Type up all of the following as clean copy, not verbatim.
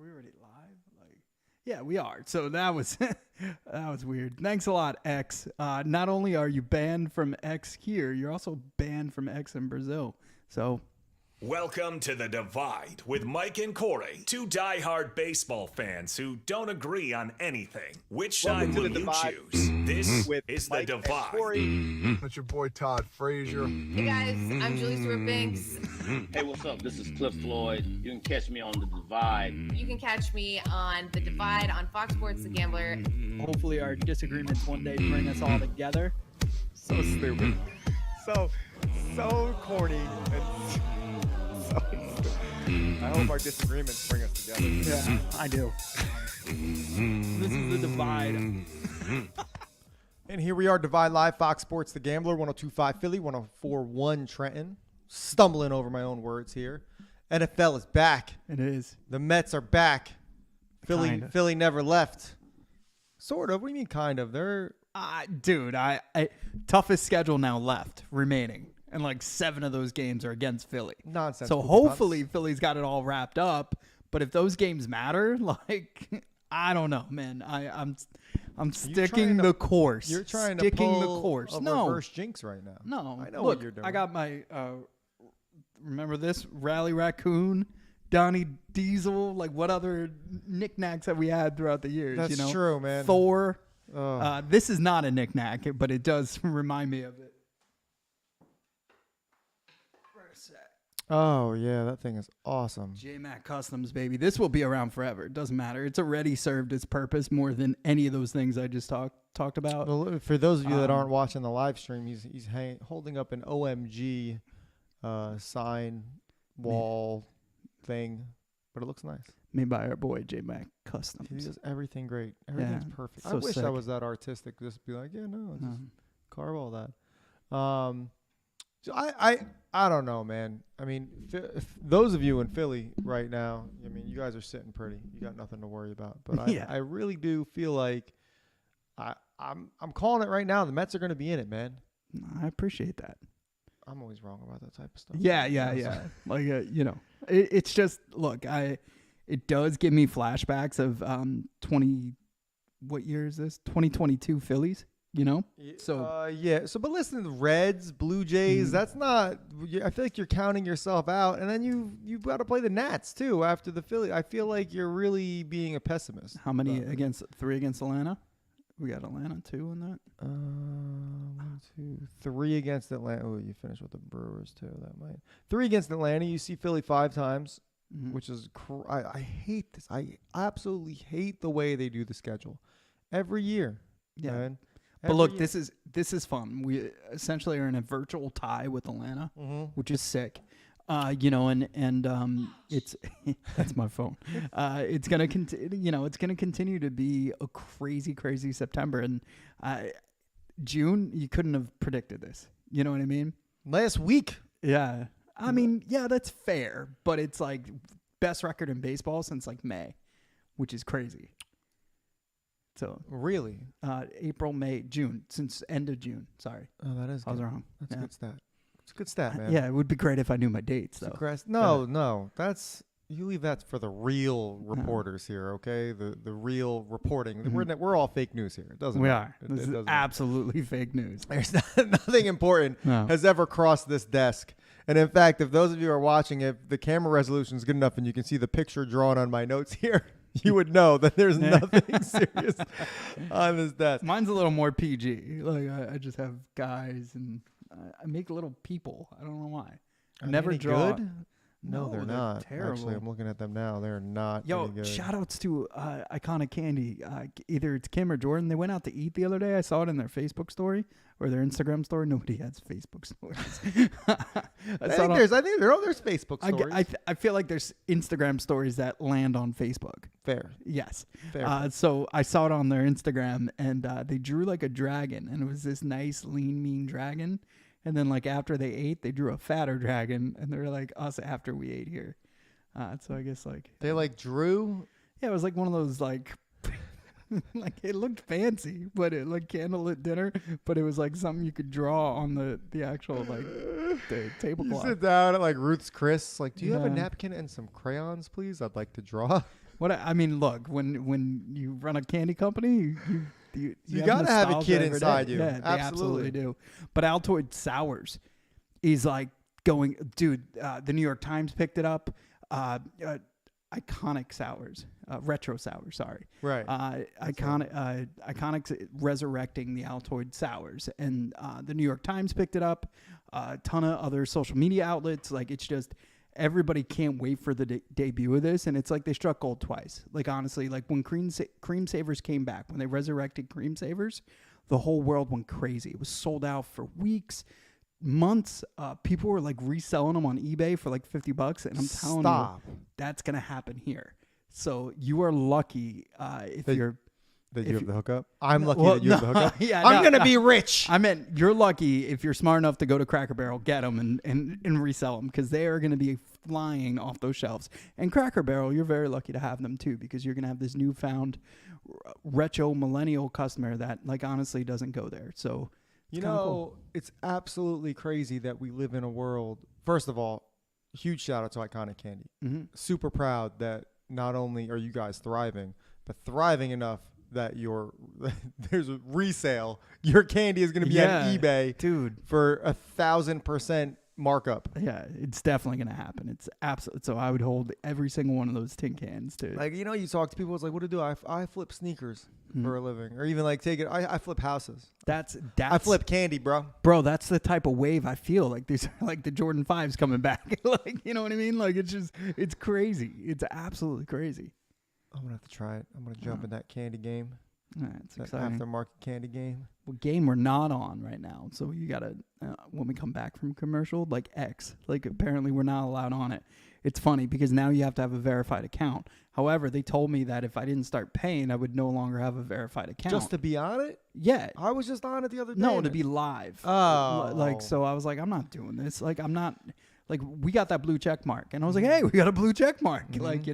we already live? Like, yeah, we are. So that was that was weird. Thanks a lot, X. Not only are you banned from X here, you're also banned from X in Brazil. So. Welcome to The Divide with Mike and Corey, two diehard baseball fans who don't agree on anything. Which side will you choose? This is The Divide. That's your boy Todd Frazier. Hey guys, I'm Julie Stewart-Binks. Hey, what's up? This is Cliff Floyd. You can catch me on The Divide. You can catch me on The Divide on Fox Sports The Gambler. Hopefully our disagreements one day bring us all together. So stupid. So corny. And so stupid. I hope our disagreements bring us together. Yeah, I do. This is The Divide. And here we are, Divide Live, Fox Sports The Gambler, 102.5 Philly, 104.1 Trenton. Stumbling over my own words here. NFL is back. It is. The Mets are back. Kinda. Philly never left. Sort of. What do you mean kind of? They're dude, I toughest schedule now left remaining. And like 7 of those games are against Philly. Nonsense. So hopefully Philly's got it all wrapped up. But if those games matter, like, I don't know, man. I'm sticking the course. You're trying sticking to pull the course. a No. reverse jinx right now. No. I know Look, what you're doing. I got my, remember this? Rally Raccoon, Donnie Diesel. Like, what other knickknacks have we had throughout the years? That's you know? true, man. Thor. Oh. This is not a knickknack, but it does remind me of it. Oh, yeah, that thing is awesome. J-Mac Customs, baby. This will be around forever. It doesn't matter. It's already served its purpose more than any of those things I just talked about. Well, for those of you that aren't watching the live stream, he's holding up an OMG sign wall thing, but it looks nice. Made by our boy J-Mac Customs. He does everything great. Everything's perfect. So I wish sick. I was that artistic. Just be like, yeah, no, just carve all that. So I don't know, man. I mean, if those of you in Philly right now, I mean, you guys are sitting pretty. You got nothing to worry about. But I really do feel like I'm calling it right now. The Mets are going to be in it, man. I appreciate that. I'm always wrong about that type of stuff. Yeah. Like, you know, it's just, look, it does give me flashbacks of what year is this? 2022 Phillies, you know? So but listen, the Reds, Blue Jays, that's not, I feel like you're counting yourself out. And then you've got to play the Nats too after the Philly. I feel like you're really being a pessimist. How many against 3 against Atlanta? We got Atlanta 2 in that. 1, 2, 3 against Atlanta. Oh, you finished with the Brewers too. That might 3 against Atlanta. You see Philly 5 times, which is I hate this. I absolutely hate the way they do the schedule every year. Yeah. Man. But look, this is fun. We essentially are in a virtual tie with Atlanta, which is sick. You know, and it's that's my phone. It's gonna it's gonna continue to be a crazy September, and June. You couldn't have predicted this. You know what I mean? Last week. Yeah. I mean, yeah, that's fair, but it's like best record in baseball since like May, which is crazy. So really, April, May, June, since end of June. Sorry. Oh, that is. I was wrong. That's a good stat. It's a good stat, man. Yeah, it would be great if I knew my dates, though. No, that's you leave that for the real reporters here, okay? The real reporting. We're all fake news here. It doesn't. We matter. are. This is absolutely fake news. There's nothing important has ever crossed this desk. And in fact, if those of you are watching, if the camera resolution is good enough and you can see the picture drawn on my notes here, you would know that there's nothing serious on this desk. Mine's a little more PG. Like I just have guys and I make little people. I don't know why. I never draw. Good? No, they're not. Terrible. Actually, I'm looking at them now. They're not any good. Shout outs to Iconic Candy. Either it's Kim or Jordan. They went out to eat the other day. I saw it in their Facebook story or their Instagram story. Nobody has Facebook stories. I think there's Facebook stories. I feel like there's Instagram stories that land on Facebook. Fair. Yes. Fair. So I saw it on their Instagram, and they drew like a dragon, and it was this nice, lean, mean dragon. And then, like, after they ate, they drew a fatter dragon, and they're like us after we ate here. So I guess, like... They, like, drew? Yeah, it was like one of those, like... like, it looked fancy, but it, like, candlelit dinner. But it was, like, something you could draw on the actual, like, the tablecloth. You sit down at, like, Ruth's Chris. Like, do you have a napkin and some crayons, please? I'd like to draw. I mean, look, when you run a candy company, you gotta have a nostalgia kid every inside day. you. Yeah, they absolutely do. But Altoid Sours is like going, dude. The New York Times picked it up. Iconic sours, retro sours. Sorry, Right. Iconic's resurrecting the Altoid sours, and the New York Times picked it up. A ton of other social media outlets. Like, it's just everybody can't wait for the debut of this, and it's like they struck gold twice. Like, honestly, like when Cream Savers came back, when they resurrected Cream Savers, the whole world went crazy. It was sold out for weeks, months. People were like reselling them on eBay for like $50, and I'm telling you, that's gonna happen here. So you are lucky if you're. That you have the hookup? I'm lucky that you have the hookup. Yeah, I'm going to be rich. I meant you're lucky if you're smart enough to go to Cracker Barrel, get them, and resell them, because they are going to be flying off those shelves. And Cracker Barrel, you're very lucky to have them too, because you're going to have this newfound retro millennial customer that, like, honestly doesn't go there. So you know, cool. It's absolutely crazy that we live in a world. First of all, huge shout out to Iconic Candy. Mm-hmm. Super proud that not only are you guys thriving, but thriving enough that there's a resale. Your candy is going to be on eBay, dude, for 1,000% markup. Yeah, it's definitely going to happen. It's absolute. So I would hold every single one of those tin cans to. Like, you talk to people, it's like, what do I do? I flip sneakers for a living, or even like I flip houses. That's I flip candy, bro. That's the type of wave I feel like. These are like the Jordan 5s coming back. Like, you know what I mean? Like, it's crazy. It's absolutely crazy. I'm going to have to try it. I'm going to jump in that candy game. It's that exciting. Aftermarket candy game. Well, game we're not on right now. So you got to, when we come back from commercial, like X, like apparently we're not allowed on it. It's funny because now you have to have a verified account. However, they told me that if I didn't start paying, I would no longer have a verified account. Just to be on it? Yeah. I was just on it the other day. No, to be live. Oh. Like, so I was like, I'm not doing this. Like, I'm not. Like, we got that blue check mark. And I was like, hey, we got a blue check mark. Mm-hmm. Like,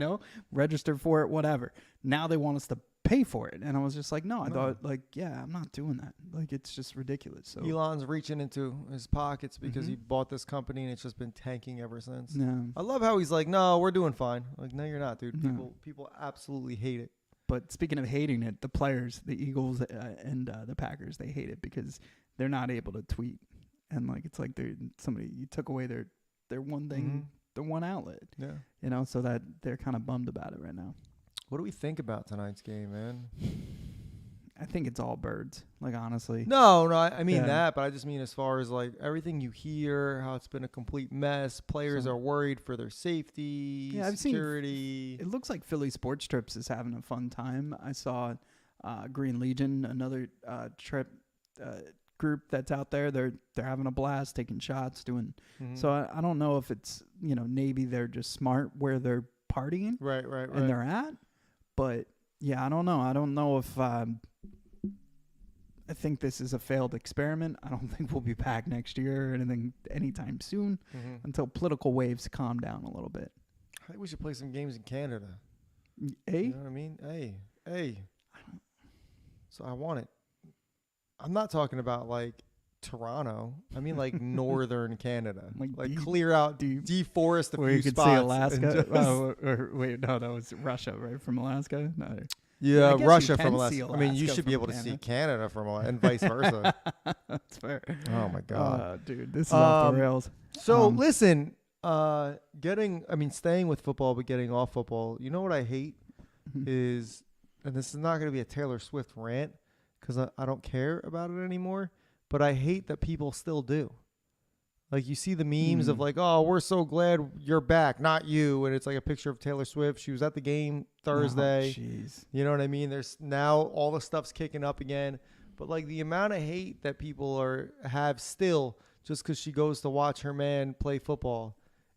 registered for it, whatever. Now they want us to pay for it. And I was just like, no. I thought, like, yeah, I'm not doing that. Like, it's just ridiculous. So Elon's reaching into his pockets because he bought this company and it's just been tanking ever since. Yeah. I love how he's like, no, we're doing fine. Like, no, you're not, dude. No. People absolutely hate it. But speaking of hating it, the players, the Eagles and the Packers, they hate it because they're not able to tweet. And, like, it's like you took away their one thing, their one outlet. Yeah. So that they're kind of bummed about it right now. What do we think about tonight's game, man? I think it's all birds, like, honestly. No, I mean that, but I just mean as far as, like, everything you hear, how it's been a complete mess. Players are worried for their safety, security. It looks like Philly Sports Trips is having a fun time. I saw Green Legion, another trip group that's out there. They're having a blast, taking shots, doing. So I don't know if it's Navy. They're just smart where they're partying, right, and they're at. But yeah, I don't know. I don't know if I think this is a failed experiment. I don't think we'll be back next year or anything anytime soon until political waves calm down a little bit. I think we should play some games in Canada. Hey, you know what I mean? Hey. So I want it. I'm not talking about like Toronto. I mean like northern Canada. Like clear out, deforest a few where you could spots. See Alaska. Wait, no, that was Russia, right? From Alaska? No. Yeah, Russia from Alaska. I mean, you should be able to see Canada from Alaska and vice versa. That's fair. Oh my god, dude, this is off the rails. So listen, staying with football but getting off football. You know what I hate is, and this is not going to be a Taylor Swift rant because I don't care about it anymore. But I hate that people still do. Like, you see the memes of like, oh, we're so glad you're back, not you. And it's like a picture of Taylor Swift. She was at the game Thursday. Jeez. You know what I mean? There's now all the stuff's kicking up again. But like the amount of hate that people have still just because she goes to watch her man play football,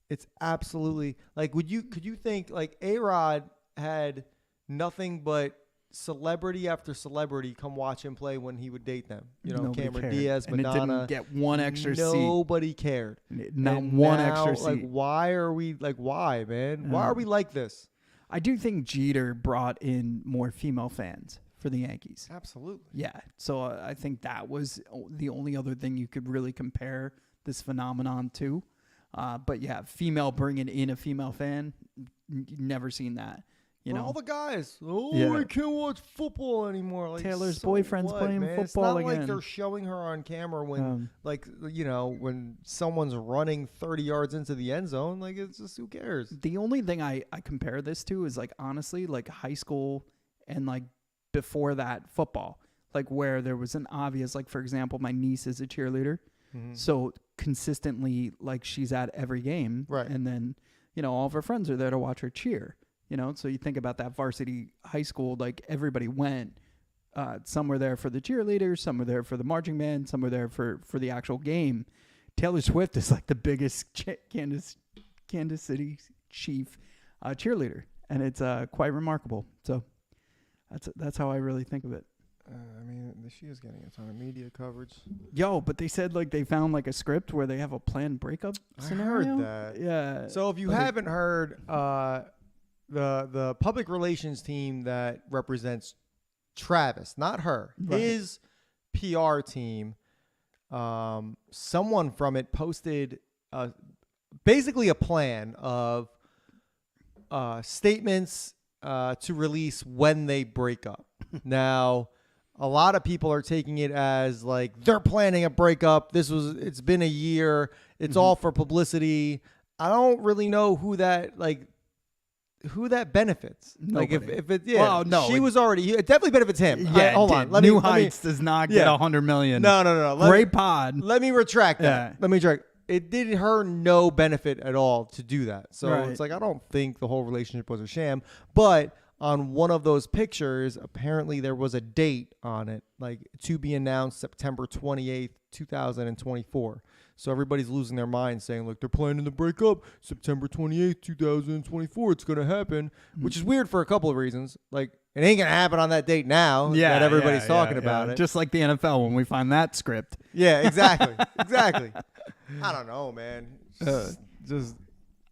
it's absolutely like, could you think like A-Rod had nothing but celebrity after celebrity come watch him play when he would date them. Nobody Cameron cared. Diaz, and Madonna. It didn't get one extra seat. Nobody cared. Not and one now, extra seat. Like, why are we like? Why, man? Why are we like this? I do think Jeter brought in more female fans for the Yankees. Absolutely. Yeah. So I think that was the only other thing you could really compare this phenomenon to. But yeah, female bringing in a female fan, never seen that. You know, all the guys. Yeah. I can't watch football anymore. Like, Taylor's so boyfriend's what, playing man? It's football not like again. they're showing her on camera when, when someone's running 30 yards into the end zone. Like, it's just, who cares? The only thing I compare this to is, like, honestly, like high school and, like, before that football, like, where there was an obvious, like, for example, my niece is a cheerleader. So consistently, like, she's at every game. Right. And then, all of her friends are there to watch her cheer. So you think about that varsity high school, like everybody went. Some were there for the cheerleaders, some were there for the marching band, some were there for the actual game. Taylor Swift is like the biggest Kansas City Chief cheerleader, and it's quite remarkable. So that's how I really think of it. She is getting a ton of media coverage. Yo, but they said like they found like a script where they have a planned breakup scenario. I heard that. Yeah. So if you haven't heard, the public relations team that represents Travis, not her, his PR team, someone from it posted basically a plan of statements to release when they break up. Now, a lot of people are taking it as like they're planning a breakup. It's been a year. It's all for publicity. I don't really know who that benefits. Nobody. Like if it, Well, no, she was already. It definitely benefits him. Yeah. Hold on. New Heights does not get 100 million. No. Great pod. Let me retract that. Yeah. Let me retract. It did her no benefit at all to do that. So Right. it's like, I don't think the whole relationship was a sham. But on one of those pictures, apparently there was a date on it, like to be announced September 28th, 2024. So everybody's losing their mind saying, like, they're planning to break up September 28th, 2024. It's going to happen, which is weird for a couple of reasons. Like, it ain't going to happen on that date now that everybody's talking about it. Just like the NFL when we find that script. Yeah, exactly. Exactly. I don't know, man. Just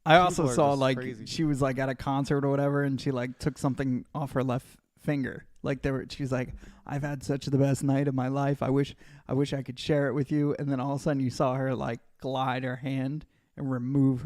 I also people are saw just like crazy. she was like at a concert or whatever, and she like took something off her left finger. Like she's like, I've had such the best night of my life. I wish I could share it with you. And then all of a sudden you saw her like glide her hand and remove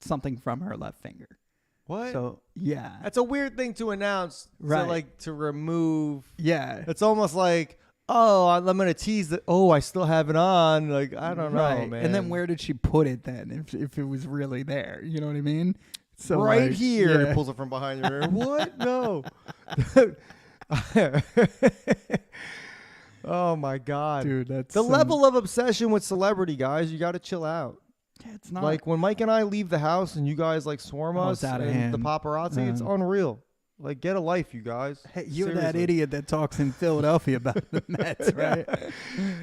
something from her left finger. What? So yeah, That's a weird thing to announce. Right. To remove. yeah. It's almost like, oh, I'm gonna tease that. Oh, I still have it on. Like, I don't know, Right. man. And then where did she put it then? If it was really there, you know what I mean? So right like, here, yeah. it pulls it from behind your ear. What? No. Oh my God, Dude, that's the level of obsession with celebrity, guys. You got to chill out. Yeah, it's not Like when Mike and I leave the house and you guys like swarm Oh, us it's outta and hand. the paparazzi, it's unreal. Like, get a life, you guys. Hey, you're that Seriously. idiot that talks in Philadelphia about the Mets, right?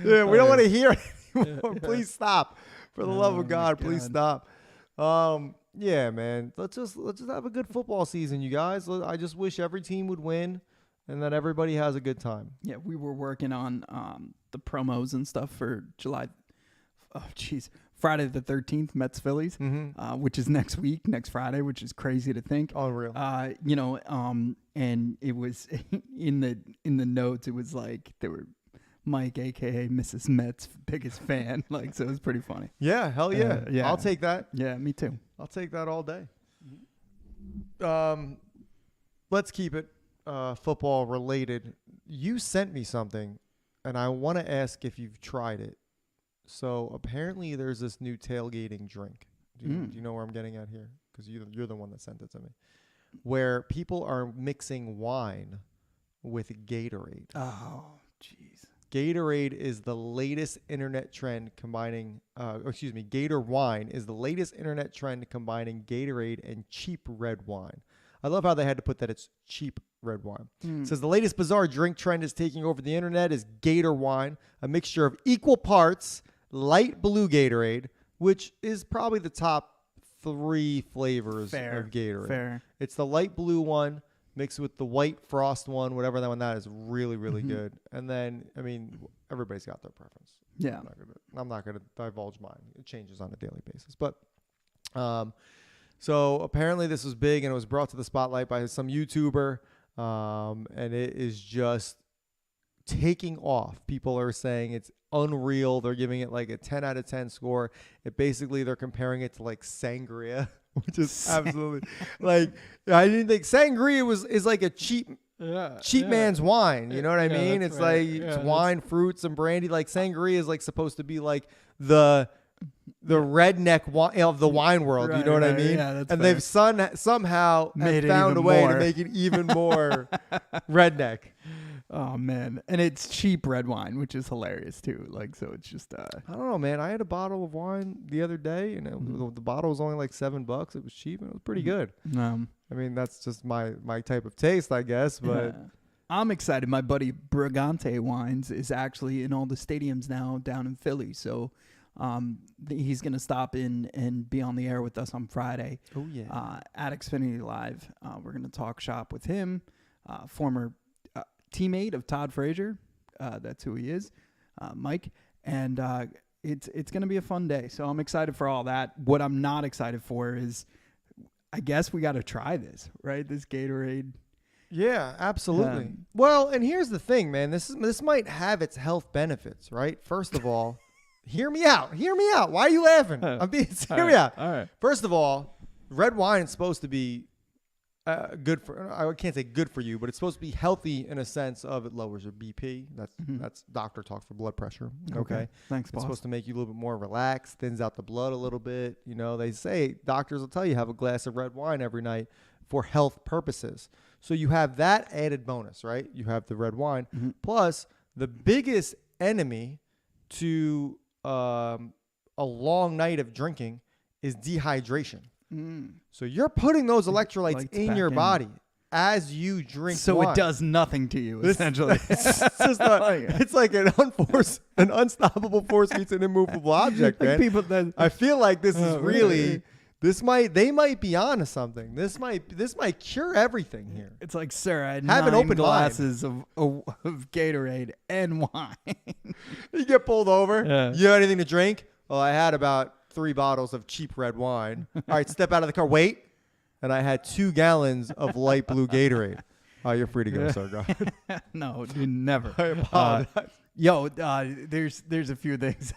Yeah, we don't want to hear it anymore. Please stop. For the love Oh, of God, my please God. stop. Yeah, man. Let's just have a good football season, you guys. I just wish every team would win and that everybody has a good time. Yeah, we were working on the promos and stuff for Friday the 13th, Mets Phillies, which is next week, next Friday, which is crazy to think. Unreal. And it was in the notes, it was like there were Mike, aka Mrs. Met's biggest fan. Like, so it was pretty funny. Yeah, hell yeah. yeah. I'll take that. Yeah, me too. I'll take that all day. Let's keep it football related. You sent me something, and I want to ask if you've tried it. So apparently there's this new tailgating drink. Do you know where I'm getting at here? Because you're the one that sent it to me. Where people are mixing wine with Gatorade. Oh, jeez. Gatorade is the latest internet trend combining, Gator wine is the latest internet trend combining Gatorade and cheap red wine. I love how they had to put that it's cheap red wine. It says the latest bizarre drink trend is taking over the internet is Gator wine, a mixture of equal parts light blue Gatorade, which is probably the top 3 flavors of Gatorade. Fair. It's the light blue one mixed with the white frost one, whatever that one that is, really, really good. And then, I mean, everybody's got their preference. Yeah. I'm not gonna divulge mine. It changes on a daily basis. But so apparently this was big and it was brought to the spotlight by some YouTuber. And it is just taking off. People are saying it's unreal. They're giving it like a 10 out of 10 score. They're comparing it to like sangria, which is absolutely like, I didn't think sangria is like a cheap man's wine. You know what I mean? It's like it's wine, fruits, and brandy. Like sangria is like supposed to be like the redneck of the wine world. You know what I mean? Yeah, that's and fair. they've somehow found a way to make it even more redneck. Oh man, and it's cheap red wine, which is hilarious too. Like, so it's just I don't know, man. I had a bottle of wine the other day, and the bottle was only like $7. It was cheap, and it was pretty good. I mean, that's just my type of taste, I guess. But I'm excited. My buddy Brigante Wines is actually in all the stadiums now down in Philly, so he's gonna stop in and be on the air with us on Friday. Oh yeah, at Xfinity Live. We're gonna talk shop with him, former teammate of Todd Frazier. That's who he is, Mike. And it's going to be a fun day. So I'm excited for all that. What I'm not excited for is, I guess we got to try this, right? This Gatorade. Yeah, absolutely. Well, and here's the thing, man. This might have its health benefits, right? First of all, hear me out. Why are you laughing? Hear me out. All right. First of all, red wine is supposed to be good for, I can't say good for you, but it's supposed to be healthy in a sense of it lowers your BP. That's doctor talk for blood pressure. Okay. Thanks, It's boss. supposed to make you a little bit more relaxed, thins out the blood a little bit. You know, they say, doctors will tell you have a glass of red wine every night for health purposes. So you have that added bonus, right? You have the red wine. Plus, the biggest enemy to a long night of drinking is dehydration. So you're putting those electrolytes Lights in back your in. body as you drink So wine. it does nothing to you, essentially. It's like an unstoppable force meets an immovable object, man. People that I feel like this is really, they might be onto something. This might cure everything here. it's like, sir, I had Have an 9 open glasses of Gatorade and wine. You get pulled over. Yeah. You have anything to drink? Well, I had about 3 bottles of cheap red wine. All right, step out of the car. Wait. And I had 2 gallons of light blue Gatorade. Oh, you're free to go, sir. Go ahead. No, dude, never. I apologize. There's a few things,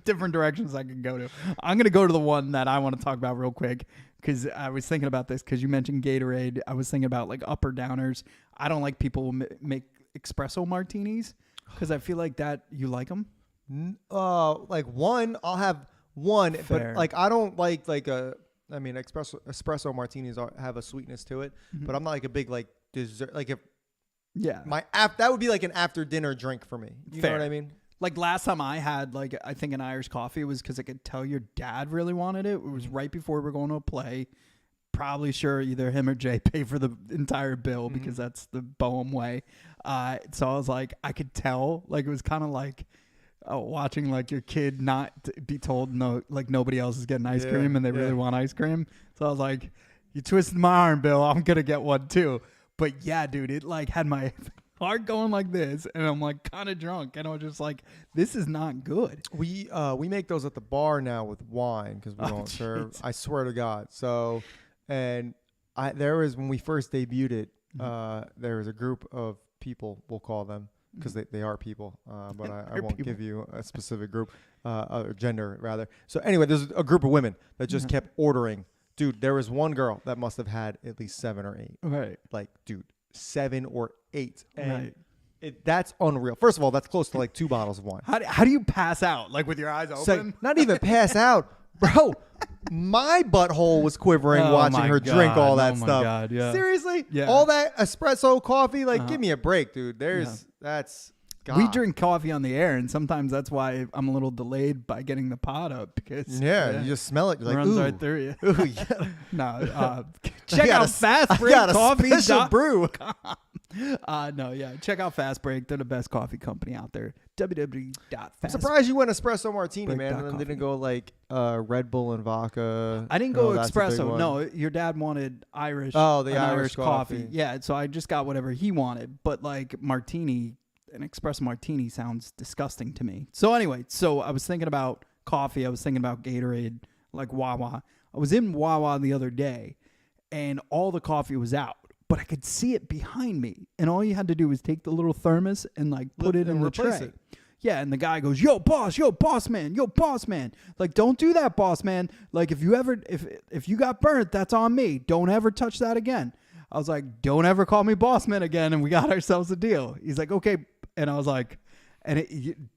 different directions I can go to. I'm gonna go to the one that I want to talk about real quick because I was thinking about this because you mentioned Gatorade. I was thinking about like up or downers. I don't like people who make espresso martinis because I feel like that you like them. Like one, I'll have one, Fair. but like I don't like espresso martinis have a sweetness to it, but I'm not like a big like dessert. Like if that would be like an after dinner drink for me. You know what I mean? Like last time I had like I think an Irish coffee was because I could tell your dad really wanted it. It was right before we were going to a play. Probably sure either him or Jay pay for the entire bill because that's the Boehm way. So I was like, I could tell like it was kind of like. Watching like your kid not be told no, like nobody else is getting ice cream and they really want ice cream. So I was like, you twisted my arm, Bill. I'm going to get one too. But yeah, dude, it like had my heart going like this and I'm like kind of drunk. And I was just like, this is not good. We make those at the bar now with wine because we don't serve. I swear to God. So, and there was, when we first debuted it, there was a group of people, we'll call them, because they are people, but I won't give you a specific group, or gender rather. So anyway, there's a group of women that just kept ordering. Dude, there was one girl that must have had at least 7 or 8. Right. Like, dude, 7 or 8. And Right. that's unreal. First of all, that's close to like 2 bottles of wine. How do you pass out? Like with your eyes open? So, not even pass out. Bro, my butthole was quivering watching her drink all that stuff. God, yeah. Seriously? Yeah. All that espresso coffee? Like, give me a break, dude. That's... God. We drink coffee on the air, and sometimes that's why I'm a little delayed by getting the pot up because you just smell it. You're like, runs ooh, right through you. ooh, yeah. No, check out Fast I Break got a Coffee. special brew. Check out Fast Break. They're the best coffee company out there. www.fast. I'm surprised you went espresso martini, man, and then Break.coffee. didn't go like Red Bull and vodka. I didn't go that's a big espresso. one. No, your dad wanted Irish. Oh, the an Irish coffee. Yeah, so I just got whatever he wanted. But like martini, an espresso martini sounds disgusting to me. So anyway, I was thinking about coffee. I was thinking about Gatorade, like Wawa. I was in Wawa the other day, and all the coffee was out. But I could see it behind me, and all you had to do was take the little thermos and like put it in the replace tray. it. yeah. And the guy goes, yo, boss man. Like, don't do that, boss man. Like, if you got burnt, that's on me. Don't ever touch that again. I was like, don't ever call me boss man again. And we got ourselves a deal. He's like, okay. And I was like,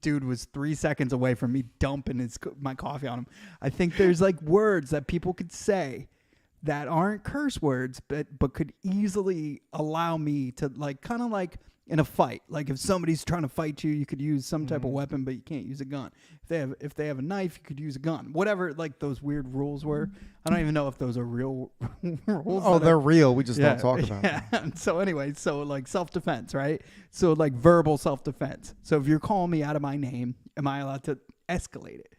dude was 3 seconds away from me dumping my coffee on him. I think there's like words that people could say that aren't curse words, but could easily allow me to like, kind of like in a fight. Like if somebody's trying to fight you, you could use some type of weapon, but you can't use a gun. If they have a knife, you could use a gun. Whatever like those weird rules were. I don't even know if those are real rules. Oh, they're real. We just don't talk about them. Yeah. So anyway, so like self-defense, right? So like verbal self-defense. So if you're calling me out of my name, am I allowed to escalate it?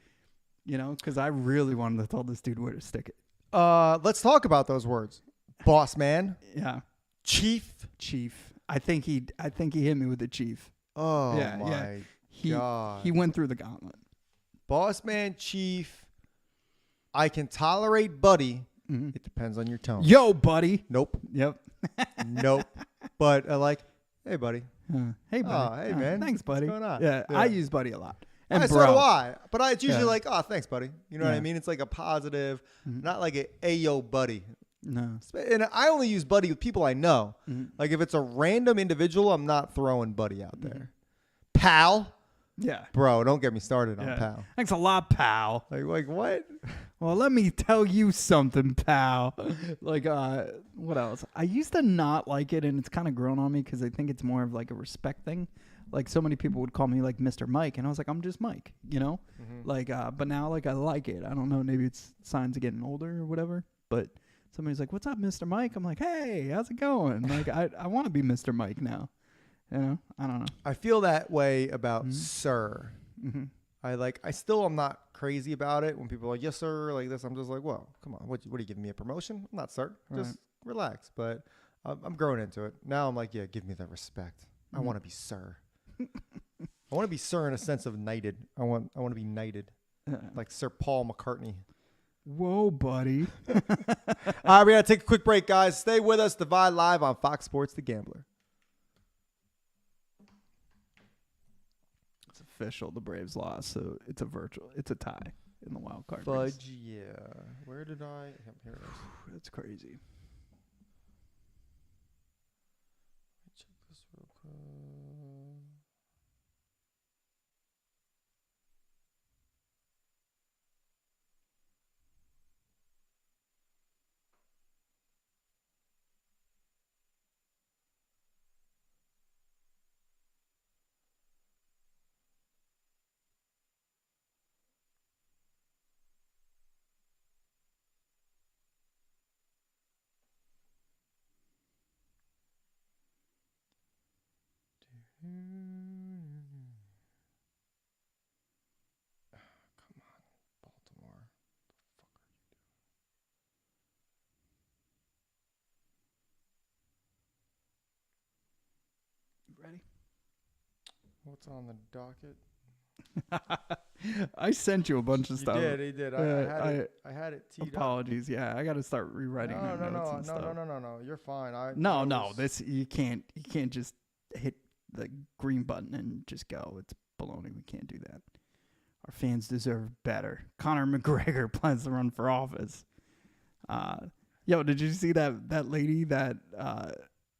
You know, because I really wanted to tell this dude where to stick it. Let's talk about those words. Boss man. Yeah. Chief. I think he hit me with the chief. Oh my God. He went through the gauntlet. Boss man, chief. I can tolerate buddy. Mm-hmm. It depends on your tone. Yo, buddy. Nope. Yep. Nope. But like, hey, buddy. Hey, buddy. Oh, hey, man. Thanks, buddy. What's going on? Yeah, Yeah. I use buddy a lot. And So bro. do I. But it's usually Yeah. like, oh, thanks, buddy. You know what I Yeah. mean? It's like a positive, not like a ayo, buddy. No. And I only use buddy with people I know. Mm-hmm. Like if it's a random individual, I'm not throwing buddy out there. Pal, Yeah. bro, don't get me started on Yeah. pal. Thanks a lot, pal. Like what? Well, let me tell you something, pal. Like, what else? I used to not like it, and it's kind of grown on me because I think it's more of like a respect thing. Like, so many people would call me like Mr. Mike, and I was like, I'm just Mike, you know? Like, but now, like, I like it. I don't know, maybe it's signs of getting older or whatever, but somebody's like, what's up, Mr. Mike? I'm like, hey, how's it going? Like, I want to be Mr. Mike now. You know? I don't know. I feel that way about sir. Mm-hmm. I still am not crazy about it when people are like, yes, sir, like this. I'm just like, well, come on. What are you giving me a promotion? I'm not, sir. Just relax. But I'm growing into it. Now I'm like, yeah, give me that respect. I want to be sir. I want to be sir in a sense of knighted. I want to be knighted. Like Sir Paul McCartney. Whoa, buddy. All right, we got to take a quick break, guys. Stay with us. Divide Live on Fox Sports The Gambler. It's official. The Braves lost, so it's a tie in the wild card race. Fudge, yeah. Where did I? Here it is. That's crazy. Check this real quick. Come on, Baltimore. The fuck are you doing? You ready? What's on the docket? I sent you a bunch of stuff. He did. Yeah, I had it teed apologies. Yeah, I got to start rewriting my notes and stuff. No. You're fine. No. This you can't just hit the green button and just go. It's baloney. We can't do that. Our fans deserve better. Conor McGregor plans to run for office. Yo, did you see that lady that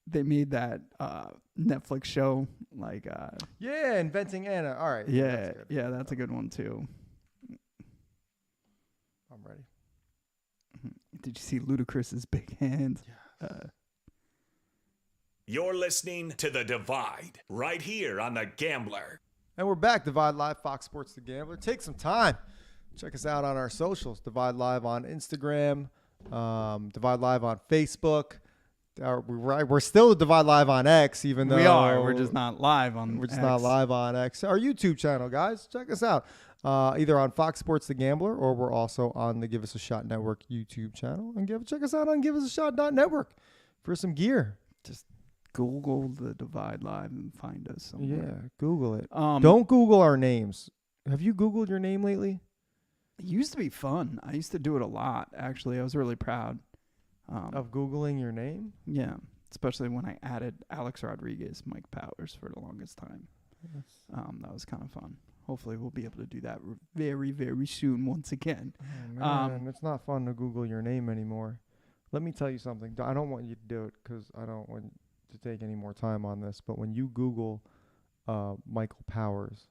they made that Netflix show like Yeah, Inventing Anna. All right. That's a good one too. I'm ready. Did you see Ludacris's big hands? You're listening to The Divide right here on The Gambler. And we're back. Divide Live, Fox Sports The Gambler. Take some time. Check us out on our socials. Divide Live on Instagram. Divide Live on Facebook. We're still Divide Live on X, even though We are. We're just not live on We're just X. not live on X. Our YouTube channel, guys. Check us out. Either on Fox Sports The Gambler, or we're also on the Give Us a Shot Network YouTube channel. And check us out on GiveUsAShot.network for some gear. Just Google the Divide Live and find us somewhere. Yeah, Google it. Don't. Don't Google our names. Have you Googled your name lately? It used to be fun. I used to do it a lot. Actually, I was really proud Of Googling your name? Yeah, especially when I added Alex Rodriguez, Mike Powers for the longest time. that was kind of fun. Hopefully we'll be able to do that very, very soon once again. Oh, man, it's not fun to Google your name anymore. Let me tell you something. I don't want you to do it because I don't want to take any more time on this. But when you Google Michael Powers,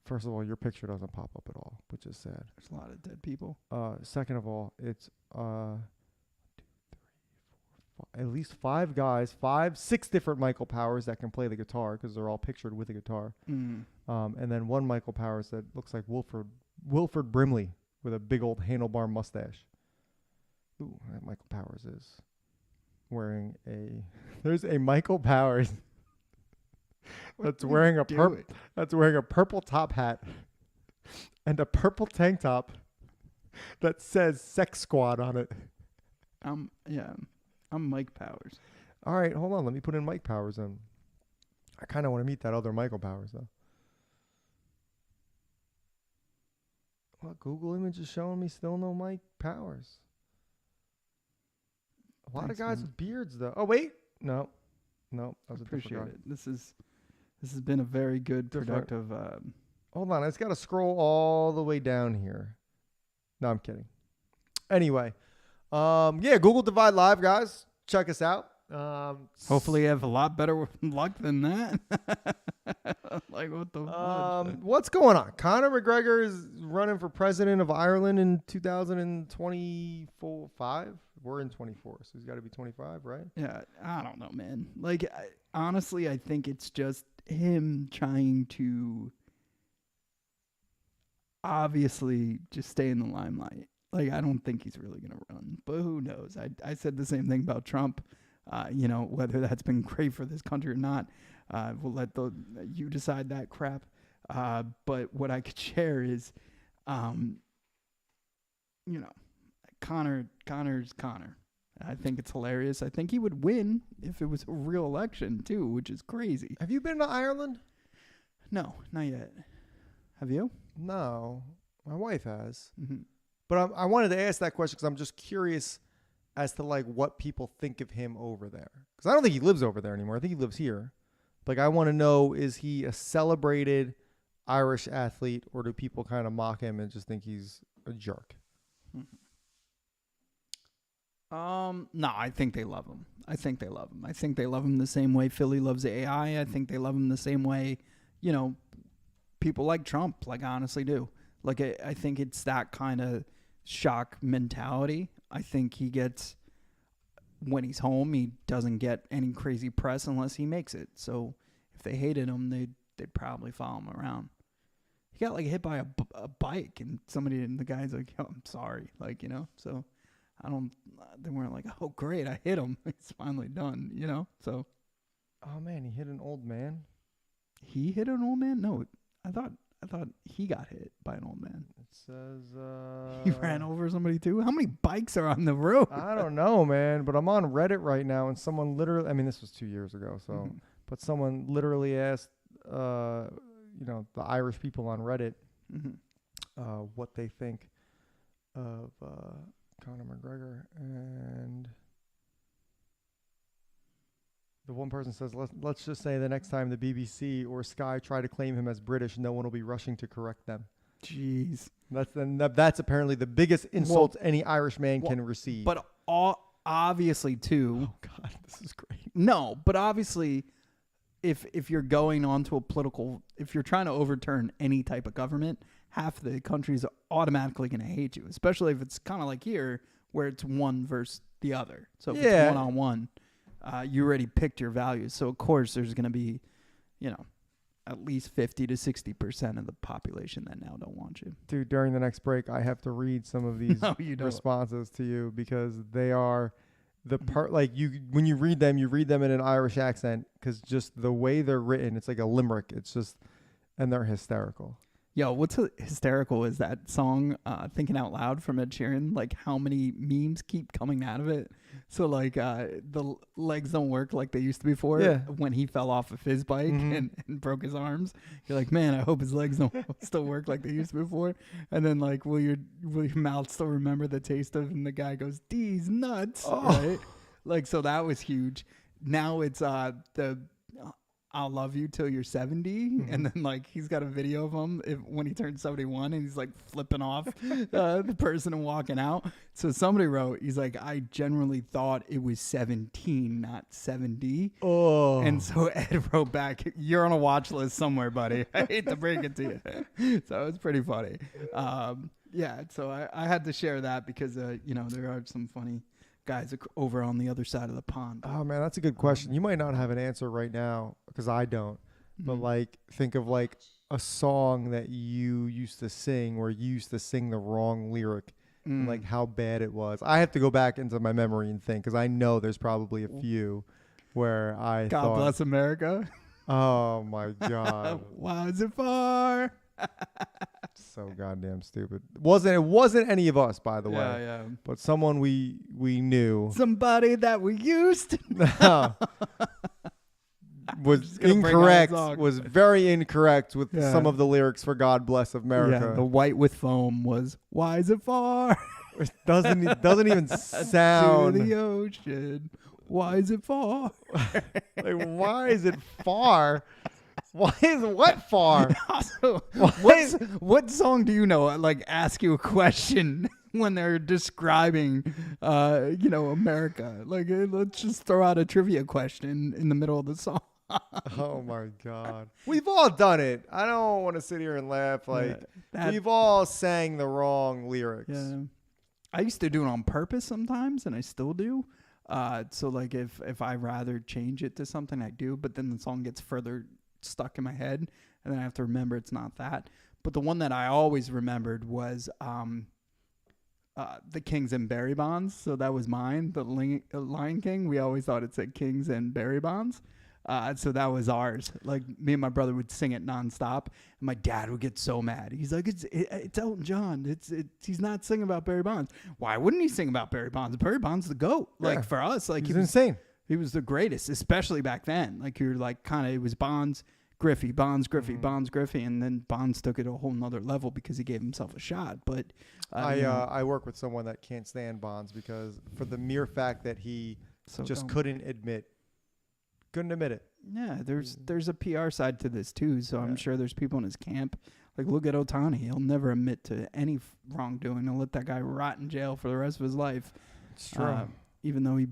first of all, your picture doesn't pop up at all, which is sad. There's a lot of dead people. Second of all, it's 1, 2, 3, 4, 5, at least 5 guys, 6 different Michael Powers that can play the guitar because they're all pictured with a guitar. And then 1 Michael Powers that looks like Wilford Brimley with a big old handlebar mustache. Ooh, that Michael Powers is wearing there's a Michael Powers that's wearing a purple top hat and a purple tank top that says Sex Squad on it. I'm Mike Powers. All right, hold on. Let me put in Mike Powers in. I kind of want to meet that other Michael Powers, though. Well, Google image is showing me still no Mike Powers. A lot of guys with beards, though. Oh, wait. No. That was Appreciate it. This has been a very good, productive. Hold on. I just got to scroll all the way down here. No, I'm kidding. Anyway. Google Divide Live, guys. Check us out. Hopefully you have a lot better luck than that. Like, what the what's going on? Conor McGregor is running for president of Ireland in 2025. We're in 24, so he's got to be 25, right? Yeah, I don't know, man. Like, honestly, I think it's just him trying to obviously just stay in the limelight. Like, I don't think he's really going to run, but who knows? I said the same thing about Trump. Whether that's been great for this country or not, we'll let you decide that crap. But what I could share is, Connor's Connor. I think it's hilarious. I think he would win if it was a real election too, which is crazy. Have you been to Ireland? No, not yet. Have you? No, my wife has. Mm-hmm. But I wanted to ask that question because I'm just curious as to like what people think of him over there. Because I don't think he lives over there anymore. I think he lives here. Like, I want to know, is he a celebrated Irish athlete, or do people kind of mock him and just think he's a jerk? No, I think they love him. I think they love him the same way Philly loves AI. I think they love him the same way, people like Trump, like, honestly do. Like, I think it's that kind of shock mentality. I think he gets, when he's home, he doesn't get any crazy press unless he makes it. So if they hated him, they'd probably follow him around. He got, like, hit by a bike, and the guy's like, oh, I'm sorry. Like, so they weren't like, oh, great, I hit him. It's finally done, so. Oh, man, he hit an old man? He hit an old man? No, I thought he got hit by an old man. It says he ran over somebody too. How many bikes are on the road? I don't know, man, but I'm on Reddit right now, and someone literally, I mean, this was 2 years ago, so, but someone literally asked, the Irish people on Reddit, what they think of Conor McGregor, and the one person says, let's just say the next time the BBC or Sky try to claim him as British, no one will be rushing to correct them. Jeez. That's apparently the biggest insult any Irish man can receive. But obviously, too. Oh, God, this is great. No, but obviously, if you're going on to if you're trying to overturn any type of government, half the country's automatically going to hate you, especially if it's kind of like here where it's one versus the other. So if it's one-on-one, you already picked your values. So, of course, there's going to be, at least 50 to 60% of the population that now don't want you. Dude, during the next break, I have to read some of these responses to you because they are the part, like, when you read them in an Irish accent because just the way they're written, it's like a limerick. It's just, and they're hysterical. Yo, what's hysterical is that song, Thinking Out Loud from Ed Sheeran, like how many memes keep coming out of it. So like the legs don't work like they used to before when he fell off of his bike and broke his arms. You're like, man, I hope his legs don't still work like they used to before. And then like, will your mouth still remember the taste of, and the guy goes, these nuts, right? Like, so that was huge. Now it's I'll love you till you're 70. And then like he's got a video of him when he turns 71 and he's like flipping off the person and walking out. So somebody wrote, he's like, I generally thought it was 17, not 70. Oh. And so Ed wrote back, you're on a watch list somewhere, buddy. I hate to break it to you. So it's pretty funny. Yeah, so I had to share that because, there are some funny guys over on the other side of the pond. Oh, man, that's a good question. You might not have an answer right now because I don't. But, like, think of, like, a song that you used to sing where you used to sing the wrong lyric and, like, how bad it was. I have to go back into my memory and think because I know there's probably a few where I God thought, bless America. oh, my God. Why is it far? So goddamn stupid. It wasn't any of us, by the way. Yeah. But someone we knew Somebody that we used to was incorrect. Was very incorrect with some of the lyrics for "God Bless America." Yeah, the white with foam was "Why is it far?" It doesn't even sound. To the ocean. Why is it far? Like, why is it far? Why is what far? Also, what song do you know? Like, ask you a question when they're describing, America. Like, let's just throw out a trivia question in the middle of the song. Oh my God, we've all done it. I don't want to sit here and laugh. Like, we've all sang the wrong lyrics. Yeah, I used to do it on purpose sometimes, and I still do. So like, if I rather change it to something, I do. But then the song gets further stuck in my head and then I have to remember it's not that. But the one that I always remembered was the Kings and Barry Bonds. So that was mine, the Lion King. We always thought it said Kings and Barry Bonds. So that was ours. Like, me and my brother would sing it nonstop, and my dad would get so mad. He's like, it's Elton John. He's not singing about Barry Bonds. Why wouldn't he sing about Barry Bonds? Barry Bonds the GOAT. Like, for us, like, he's insane. He was the greatest, especially back then. Like, you're like, kind of, it was Bonds, Griffey, Bonds, Griffey, Bonds, Griffey, and then Bonds took it to a whole nother level because he gave himself a shot. But I work with someone that can't stand Bonds because for the mere fact that he couldn't admit it. Yeah, there's a PR side to this too. So I'm sure there's people in his camp. Like, look at Ohtani. He'll never admit to any wrongdoing. He'll let that guy rot in jail for the rest of his life. It's true. Even though he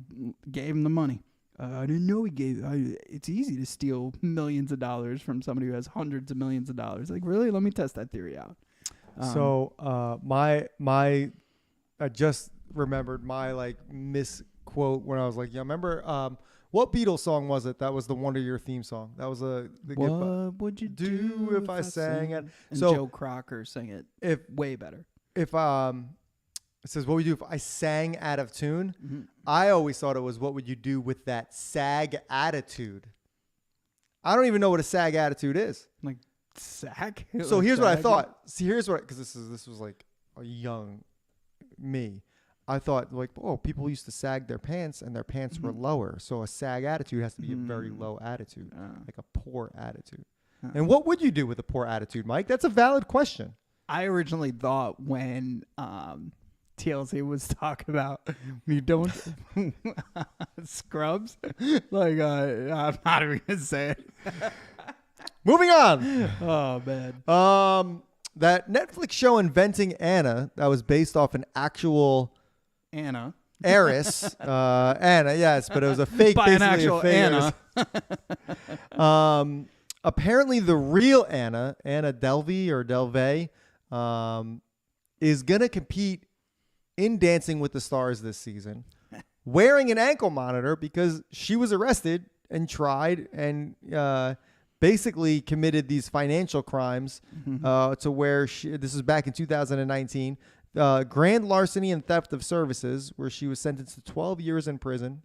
gave him the money. I didn't know he gave. It's easy to steal millions of dollars from somebody who has hundreds of millions of dollars. Like, really? Let me test that theory out. I just remembered my like misquote when I was like, remember what Beatles song was it? That was the Wonder Year theme song. That was What would you do if I sang it? And so Joe Crocker sang it way better. It says, what would you do if I sang out of tune? Mm-hmm. I always thought it was, what would you do with that sag attitude? I don't even know what a sag attitude is. Like, sag? So here's what I thought. See, because this was like a young me. I thought, like, people used to sag their pants and their pants were lower. So a sag attitude has to be a very low attitude, like a poor attitude. And what would you do with a poor attitude, Mike? That's a valid question. I originally thought when TLC was talking about you don't Scrubs, like I'm not even gonna say it. Moving on. Oh man. That Netflix show Inventing Anna that was based off an actual Anna heiress. Anna, yes, but it was a fake, by an actual Anna. Apparently, the real Anna Delvey or Delvey, is gonna compete in Dancing with the Stars this season, wearing an ankle monitor because she was arrested and tried and basically committed these financial crimes to where this is back in 2019, grand larceny and theft of services, where she was sentenced to 12 years in prison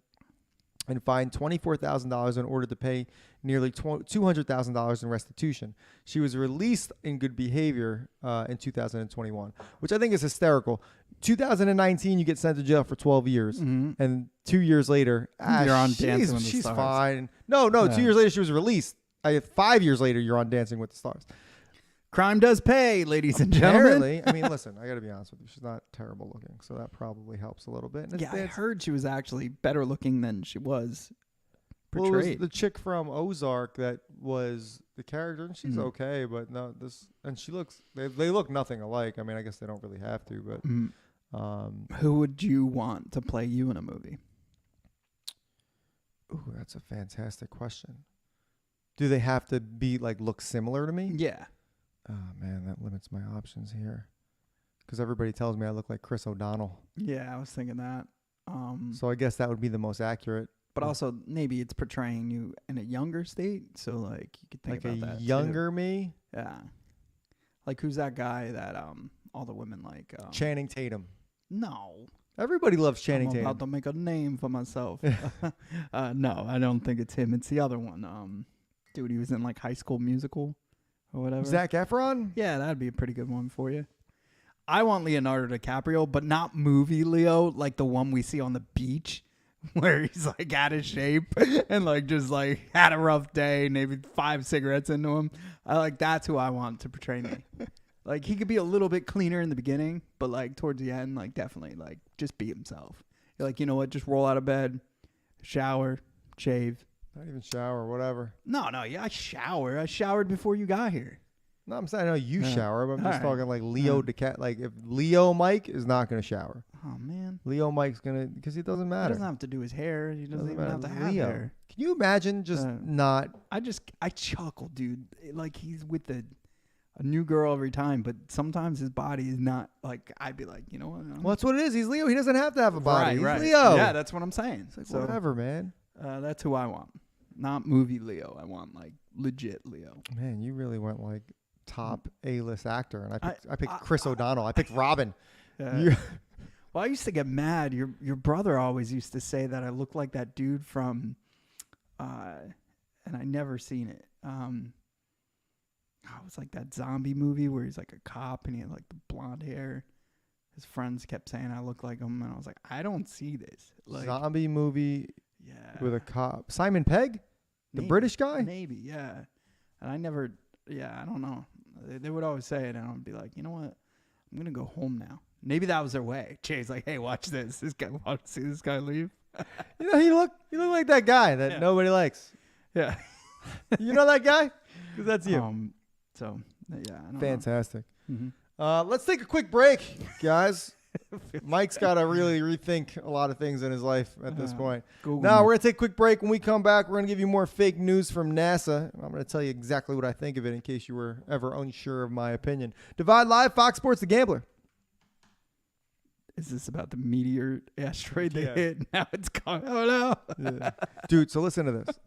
and fined $24,000 in order to pay nearly $200,000 in restitution. She was released in good behavior in 2021, which I think is hysterical. 2019, you get sent to jail for 12 years, and 2 years later, you're on Dancing with the she's Stars. fine. No, 2 years later, she was released. 5 years later, you're on Dancing with the Stars. Crime does pay, ladies and gentlemen. Apparently, I mean, listen, I got to be honest with you. She's not terrible looking, so that probably helps a little bit. And I heard she was actually better looking than she was Well, it was portrayed. the chick from Ozark that was the character, and she's Mhm. okay, but no, and she looks, they look nothing alike. I mean, I guess they don't really have to, but Mhm. Who would you want to play you in a movie? ooh, that's a fantastic question. Do they have to be like look similar to me? Yeah. Oh man, that limits my options here, because everybody tells me I look like Chris O'Donnell. Yeah, I was thinking that. So I guess that would be the most accurate. But also maybe it's portraying you in a younger state, so like you could think Like about a that too. younger me, Yeah. Like who's that guy that all the women like? Channing Tatum. No. Everybody loves Channing I'm Tatum. about to make a name for myself. No, I don't think it's him. It's the other one. Dude, he was in like High School Musical or whatever. Zac Efron. Yeah, that'd be a pretty good one for you. I want Leonardo DiCaprio, but not movie Leo, like the one we see on the beach where he's like out of shape and like just like had a rough day, maybe 5 cigarettes into him. That's who I want to portray me. Like he could be a little bit cleaner in the beginning, but like towards the end, like definitely like just be himself. You're like, you know what? Just roll out of bed, shower, shave. Not even shower, whatever. No, yeah, I shower. I showered before you got here. No, I'm saying I know you Yeah. shower, but I'm just All right. talking like Leo Like if Leo Mike is not going to shower, Oh man, Leo Mike's going to, because it doesn't he matter. doesn't have to do his hair. He doesn't even have to matter. have Leo. hair. Can you imagine just not? I chuckle, dude. Like he's with a new girl every time, but sometimes his body is not like. I'd be like, you know what? Well, that's what it is. He's Leo. He doesn't have to have a body. He's right. Leo. Yeah, that's what I'm saying. It's like, So whatever, man. that's who I want. Not movie Leo. I want like legit Leo. Man, you really went like top A-list actor, and I picked I- Chris O'Donnell. I picked Robin. Well, I used to get mad. Your brother always used to say that I look like that dude from, and I never seen it. It was like that zombie movie where he's like a cop and he had like the blonde hair. His friends kept saying I look like him, and I was like, I don't see this. Like, Zombie movie yeah, with a cop. Simon Pegg, the Maybe. British guy. maybe, yeah. And I never, I don't know. They would always say it, and I'd be like, you know what? I'm gonna go home now. Maybe that was their way. Jay's like, hey, watch this. This guy, want to see this guy leave? You know, you look like that guy that Yeah. nobody likes. Yeah. You know that guy? 'Cause that's you. So yeah, I don't Fantastic. know. Let's take a quick break, guys. Mike's got to really rethink a lot of things in his life at this point. Google Now, me. we're going to take a quick break. When we come back, we're going to give you more fake news from NASA. I'm going to tell you exactly what I think of it in case you were ever unsure of my opinion. Divide Live, Fox Sports, The Gambler. Is this about the meteor asteroid they Yeah. hit? Now it's gone. Oh no. Yeah. Dude, so listen to this.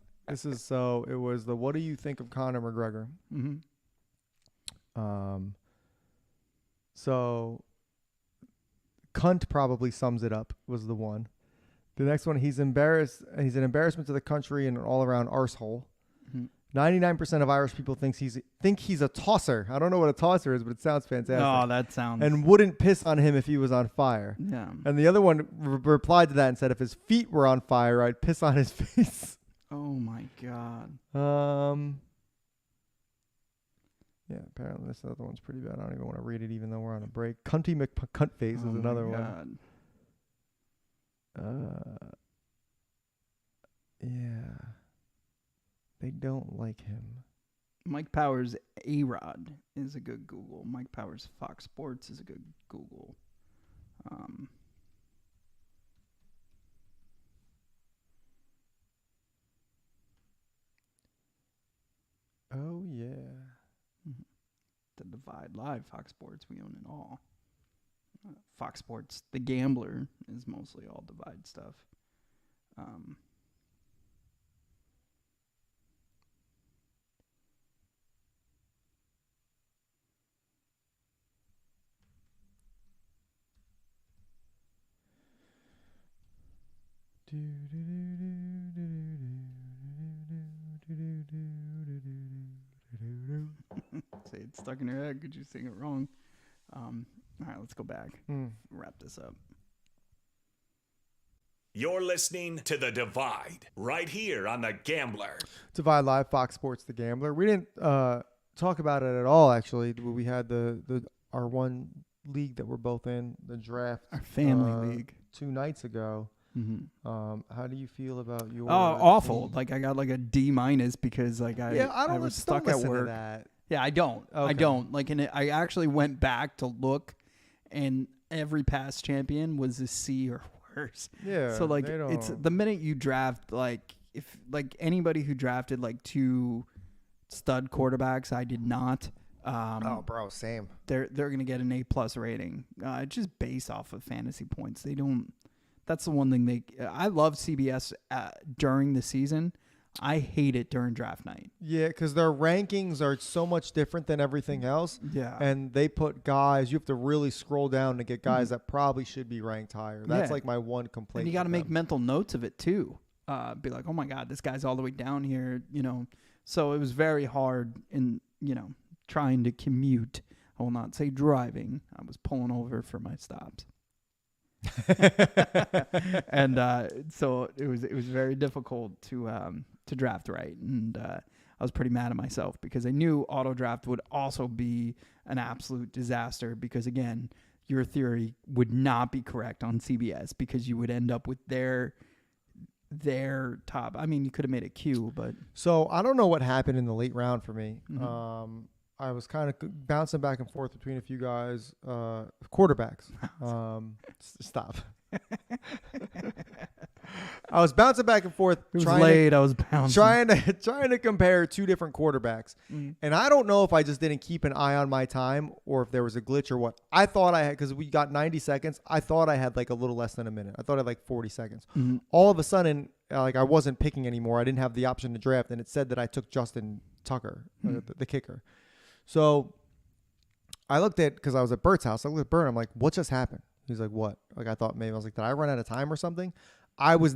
It was the what do you think of Conor McGregor? Mm-hmm. So cunt probably sums it up, was the one. The next one, he's embarrassed. He's an embarrassment to the country and an all-around arsehole. Mhm. 99% of Irish people think he's a tosser. I don't know what a tosser is, but it sounds fantastic. Oh, that sounds. And wouldn't piss on him if he was on fire. yeah. And the other one replied to that and said, if his feet were on fire, I'd piss on his face. Oh my god. Yeah, apparently this other one's pretty bad. I don't even want to read it, even though we're on a break. Cunty McCuntface is Oh my another one. God. Yeah. They don't like him. Mike Powers A-Rod is a good Google. Mike Powers Fox Sports is a good Google. Oh, yeah. The Divide Live, Fox Sports, we own it all. Fox Sports, The Gambler is mostly all Divide stuff. Say it's stuck in your head. Could you sing it wrong? All right, let's go back. Wrap this up. You're listening to The Divide, right here on The Gambler. Divide Live, Fox Sports, The Gambler. We didn't talk about it at all, actually. We had our one league that we're both in, the draft. Our family league. 2 nights ago. How do you feel about your? Oh, awful! Like I got like a D- because like I was stuck at work. Yeah, I don't. Okay. I don't. Like, and I actually went back to look, and every past champion was a C or worse. Yeah. So like, it's the minute you draft, like if like anybody who drafted like 2 stud quarterbacks, I did not. Oh, bro, same. They're gonna get an A+ rating, just based off of fantasy points. They don't. That's the one thing I love CBS during the season. I hate it during draft night. Yeah, because their rankings are so much different than everything else. Yeah. And they put guys, you have to really scroll down to get guys that probably should be ranked higher. That's like my one complaint. And you got to make mental notes of it too. Be like, oh my God, this guy's all the way down here, So it was very hard in, trying to commute. I will not say driving. I was pulling over for my stops. And so it was very difficult to draft right, and I was pretty mad at myself because I knew auto draft would also be an absolute disaster because again, your theory would not be correct on CBS because you would end up with their top. I mean, you could have made a Q, but so I don't know what happened in the late round for me. I was kind of bouncing back and forth between a few guys, quarterbacks. Stop. I was bouncing back and forth. It was late. I was bouncing. Trying to compare 2 different quarterbacks. And I don't know if I just didn't keep an eye on my time or if there was a glitch or what. I thought I had, because we got 90 seconds. I thought I had like a little less than a minute. I thought I had like 40 seconds. All of a sudden, like I wasn't picking anymore. I didn't have the option to draft. And it said that I took Justin Tucker, the kicker. So I looked at, because I was at Bert's house, I looked at Bert, I'm like, what just happened? He's like, what? Like, I thought maybe, I was like, did I run out of time or something? He was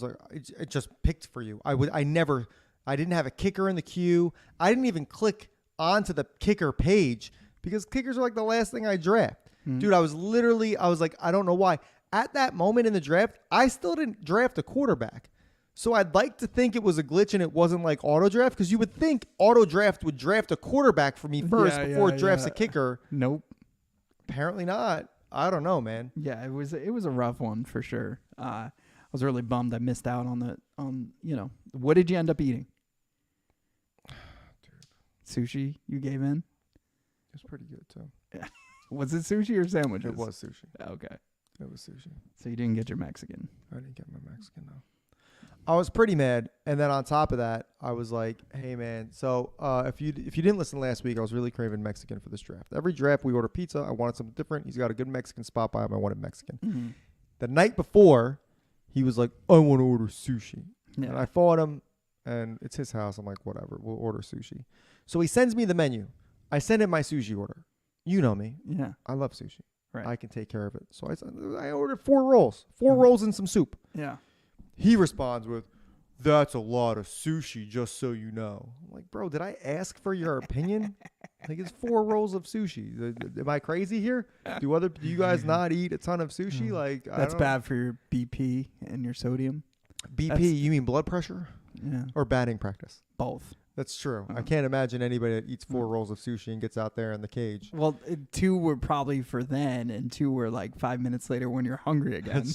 like, it just picked for you. I didn't have a kicker in the queue. I didn't even click onto the kicker page because kickers are like the last thing I draft. Dude, I was like, I don't know why. At that moment in the draft, I still didn't draft a quarterback. So I'd like to think it was a glitch and it wasn't like auto draft because you would think auto draft would draft a quarterback for me first before it drafts a kicker. Nope. Apparently not. I don't know, man. Yeah, it was a rough one for sure. I was really bummed I missed out on what did you end up eating? Dude. Sushi you gave in? It was pretty good too. Yeah. Was it sushi or sandwiches? It was sushi. Okay. It was sushi. So you didn't get your Mexican. I didn't get my Mexican, no. I was pretty mad, and then on top of that, I was like, "Hey, man! So if you didn't listen last week, I was really craving Mexican for this draft. Every draft we order pizza. I wanted something different. He's got a good Mexican spot by him. I wanted Mexican. The night before, he was like, "I want to order sushi," and I fought him. And it's his house. I'm like, whatever. We'll order sushi. So he sends me the menu. I send him my sushi order. You know me. Yeah, I love sushi. Right. I can take care of it. So I ordered 4 rolls. 4 rolls and some soup. Yeah. He responds with, "That's a lot of sushi, just so you know." I'm like, bro, did I ask for your opinion? Like, it's 4 rolls of sushi. Am I crazy here? Do you guys not eat a ton of sushi? Like, that's bad for your BP and your sodium. BP, you mean blood pressure? Yeah. Or batting practice? Both. That's true. I can't imagine anybody that eats 4 rolls of sushi and gets out there in the cage. Well, 2 were probably for then, and 2 were like 5 minutes later when you're hungry again.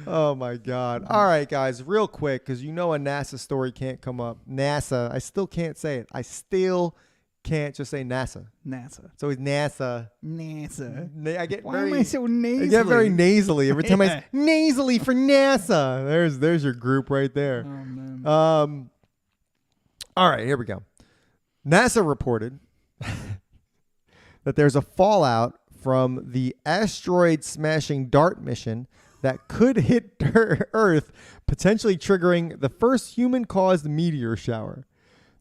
Oh my God. All right, guys, real quick, because a NASA story can't come up. NASA, I still can't say it. I still can't just say NASA. NASA. So it's NASA. NASA. I get Why am I so nasally? I get very nasally every time I say nasally for NASA. There's your group right there. Oh, man. All right, here we go. NASA reported that there's a fallout from the asteroid smashing DART mission that could hit Earth, potentially triggering the first human-caused meteor shower.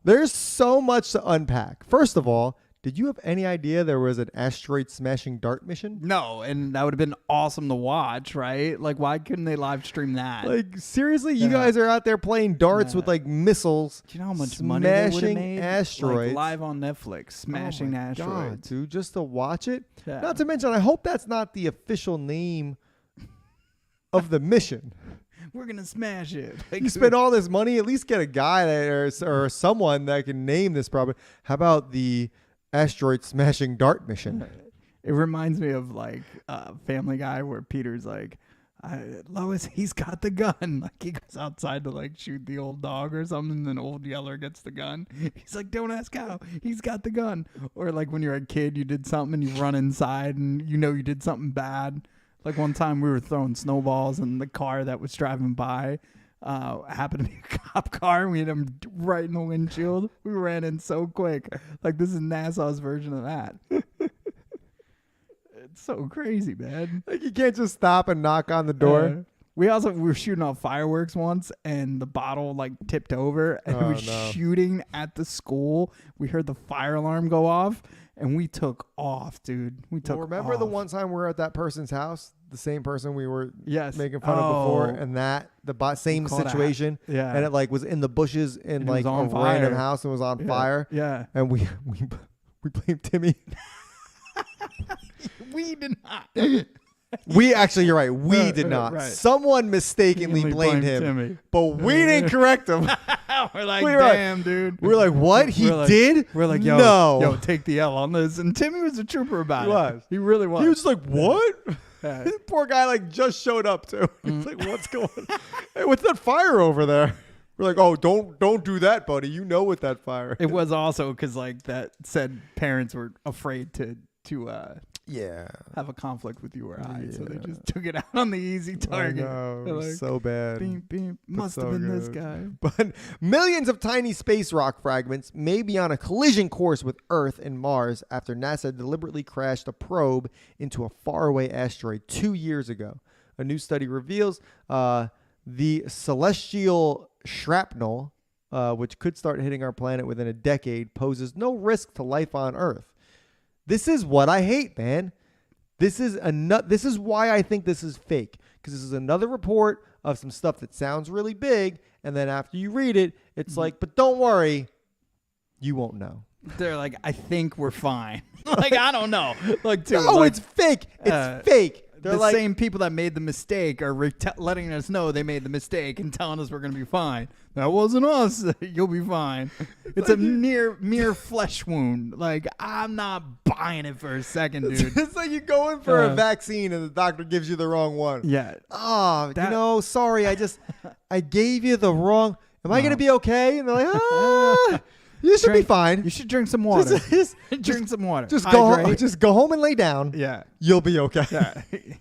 There's so much to unpack. First of all, did you have any idea there was an asteroid smashing DART mission? No, and that would have been awesome to watch, right? Like, why couldn't they live stream that? Like, seriously, you guys are out there playing darts with like missiles. Do you know how much money they would have made? Asteroids. Like, live on Netflix, smashing asteroids. God, dude, just to watch it. Yeah. Not to mention, I hope that's not the official name of the mission. We're gonna smash it. Like, You spend all this money, at least get a guy or someone that can name this problem. How about the asteroid smashing DART mission? It reminds me of like Family Guy where Peter's like, Lois, he's got the gun. Like he goes outside to like shoot the old dog or something, and then old Yeller gets the gun. He's like, don't ask how. He's got the gun. Or like when you're a kid, you did something and you run inside and you know you did something bad. Like one time we were throwing snowballs and the car that was driving by happened to be a cop car, and we hit him right in the windshield. We ran in so quick. Like this is NASA's version of that. It's so crazy, man. Like you can't just stop and knock on the door. We were shooting off fireworks once, and the bottle like tipped over, and we were shooting at the school. We heard the fire alarm go off, and we took off, dude. Remember the one time we were at that person's house, the same person we were making fun of before, and the same situation, and it like was in the bushes in like a random house and was on fire. Yeah, and we blamed Timmy. We did not. We actually, you're right. We did not. Right. Someone mistakenly blamed him, Timmy. but we didn't correct him. We're like, damn, dude. We're like, what? He did? We're like, yo, take the L on this. And Timmy was a trooper about it. He really was. He was just like, what? Poor guy like just showed up too. He's like, what's going on? Hey, what's that fire over there? We're like, oh, don't do that, buddy. You know what that fire is. It was also because like that said parents were afraid to have a conflict with you or I, so they just took it out on the easy target. Like, so bad. Beep, beep. Must have been this guy. But millions of tiny space rock fragments may be on a collision course with Earth and Mars after NASA deliberately crashed a probe into a faraway asteroid 2 years ago. A new study reveals the celestial shrapnel, which could start hitting our planet within a decade, poses no risk to life on Earth. This is what I hate, man. This is why I think this is fake. Because this is another report of some stuff that sounds really big, and then after you read it, it's like, but don't worry, you won't know. They're like, I think we're fine. Like, I don't know. Like, dude, no, it's fake. It's fake. They're the same people that made the mistake are letting us know they made the mistake and telling us we're going to be fine. That wasn't us. You'll be fine. It's like a mere flesh wound. Like, I'm not buying it for a second, dude. It's like you go in for a vaccine and the doctor gives you the wrong one. Yeah. Oh, sorry. I gave you the wrong. Am I going to be okay? And they're like, you should be fine. You should drink some water. Drink some water. Just go home and lay down. Yeah. You'll be okay. Yeah.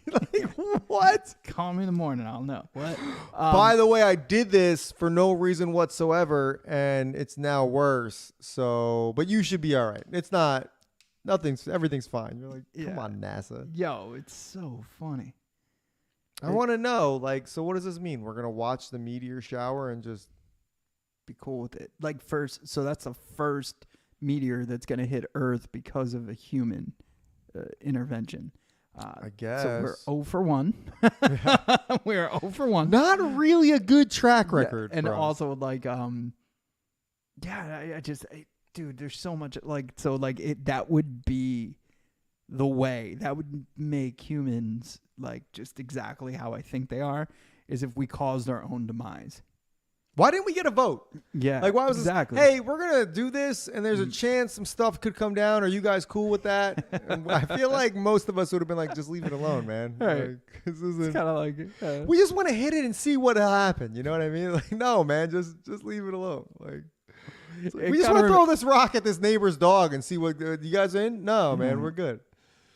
Like, what? Call me in the morning. I'll know. What? By the way, I did this for no reason whatsoever, and it's now worse. So, but you should be all right. It's not. Everything's fine. You're like, come on, NASA. Yo, it's so funny. I want to know, like, so what does this mean? We're gonna watch the meteor shower and just be cool with it. Like so that's the first meteor that's going to hit Earth because of a human intervention. I guess. So we're 0 for 1. We're 0 for 1. Not really a good track record. And also like, dude, there's so much that would be the way that would make humans like just exactly how I think they are is if we caused our own demise. Why didn't we get a vote? Yeah, like why was exactly? This, hey, we're gonna do this, and there's a chance some stuff could come down. Are you guys cool with that? And I feel like most of us would have been like, just leave it alone, man. Right. Like, this isn't. It's kind of like we just want to hit it and see what happen. You know what I mean? Like, no, man, just leave it alone. Like, we just want to throw this rock at this neighbor's dog and see what you guys are in. No, man, we're good.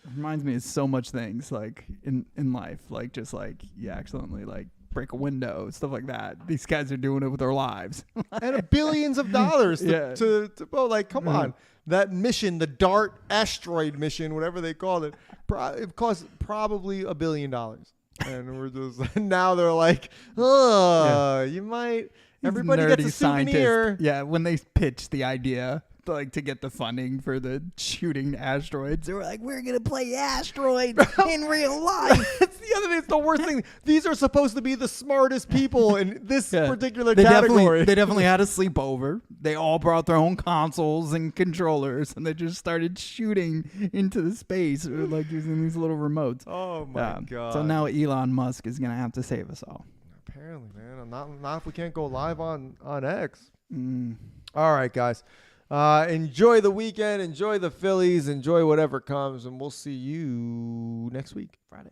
It reminds me of so much things like in life, like just like you accidentally like break a window, stuff like that. These guys are doing it with their lives. And billions of dollars to like, come on. That mission, the DART asteroid mission, whatever they called it, it cost probably $1 billion. And we're just, now they're like, you might, everybody gets a souvenir. Scientist. Yeah, when they pitched the idea, like to get the funding for the shooting asteroids, they were like, we're gonna play asteroids in real life. That's the other thing. It's the worst thing. These are supposed to be the smartest people in this particular category. They definitely had a sleepover. They all brought their own consoles and controllers, and they just started shooting into the space, like using these little remotes. Oh my god! So now Elon Musk is gonna have to save us all. Apparently, man. Not if we can't go live on X. All right, guys. Enjoy the weekend. Enjoy the Phillies. Enjoy whatever comes. And we'll see you next week, Friday.